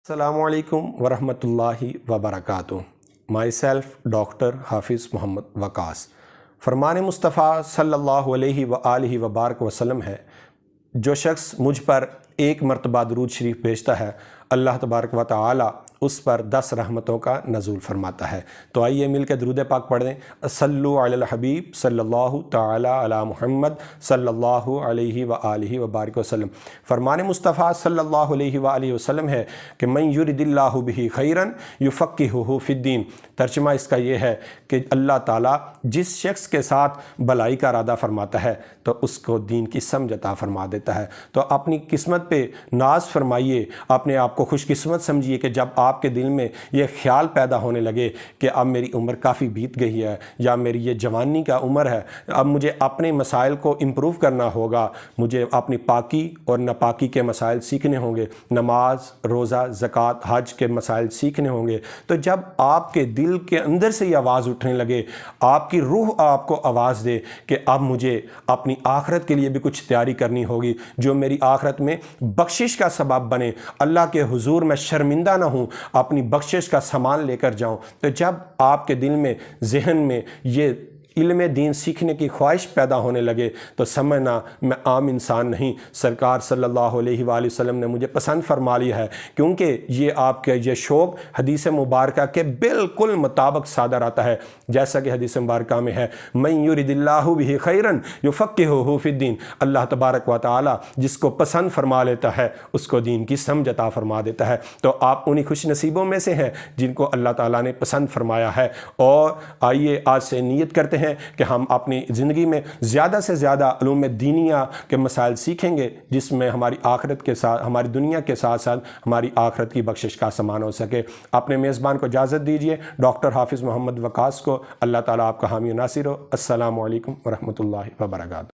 السلام علیکم ورحمۃ اللہ وبرکاتہ۔ مائی سیلف ڈاکٹر حافظ محمد وقاص۔ فرمان مصطفیٰ صلی اللہ علیہ وآلہ وبارک وسلم ہے، جو شخص مجھ پر ایک مرتبہ درود شریف بھیجتا ہے، اللہ تبارک و تعالی اس پر 10 رحمتوں کا نزول فرماتا ہے۔ تو آئیے مل کے درود پاک پڑھ دیں۔ صلو علی الحبیب صلی اللہ تعالی علی محمد صلی اللہ علیہ وآلہ وبارک وسلم۔ فرمان مصطفیٰ صلی اللہ علیہ وآلہ وسلم ہے کہ من یرد اللہ بہ خیرا یفقہہ فی الدین۔ ترجمہ اس کا یہ ہے کہ اللہ تعالیٰ جس شخص کے ساتھ بھلائی کا ارادہ فرماتا ہے تو اس کو دین کی سمجھ عطا فرما دیتا ہے۔ تو اپنی قسمت پہ ناز فرمائیے، اپنے آپ کو خوش قسمت سمجھیے کہ جب آپ کے دل میں یہ خیال پیدا ہونے لگے کہ اب میری عمر کافی بیت گئی ہے، یا میری یہ جوانی کا عمر ہے، اب مجھے اپنے مسائل کو امپروو کرنا ہوگا، مجھے اپنی پاکی اور ناپاکی کے مسائل سیکھنے ہوں گے، نماز، روزہ، زکوٰۃ، حج کے مسائل سیکھنے ہوں گے۔ تو جب آپ کے دل کے اندر سے یہ آواز اٹھنے لگے، آپ کی روح آپ کو آواز دے کہ اب مجھے اپنی آخرت کے لیے بھی کچھ تیاری کرنی ہوگی جو میری آخرت میں بخشش کا سبب بنے، اللہ کے حضور میں شرمندہ نہ ہوں، اپنی بخشش کا سامان لے کر جاؤں۔ تو جب آپ کے دل میں، ذہن میں یہ علم دین سیکھنے کی خواہش پیدا ہونے لگے تو سمجھنا میں عام انسان نہیں، سرکار صلی اللہ علیہ وآلہ وسلم نے مجھے پسند فرما لیا ہے، کیونکہ یہ آپ کا یہ شوق حدیث مبارکہ کے بالکل مطابق صادر آتا ہے، جیسا کہ حدیث مبارکہ میں ہے من یرد اللہ بہ خیرا یفقہہ فی الدین۔ اللہ تبارک و تعالی جس کو پسند فرما لیتا ہے اس کو دین کی سمجھ عطا فرما دیتا ہے۔ تو آپ انہی خوش نصیبوں میں سے ہیں جن کو اللہ تعالیٰ نے پسند فرمایا ہے۔ اور آئیے آج سے نیت کرتے ہیں کہ ہم اپنی زندگی میں زیادہ سے زیادہ علوم دینیہ کے مسائل سیکھیں گے، جس میں ہماری آخرت کے ساتھ، ہماری دنیا کے ساتھ ساتھ ہماری آخرت کی بخشش کا سامان ہو سکے۔ اپنے میزبان کو اجازت دیجیے، ڈاکٹر حافظ محمد وقاص کو۔ اللہ تعالیٰ آپ کا حامی و ناصر ہو۔ السلام علیکم ورحمۃ اللہ وبرکاتہ۔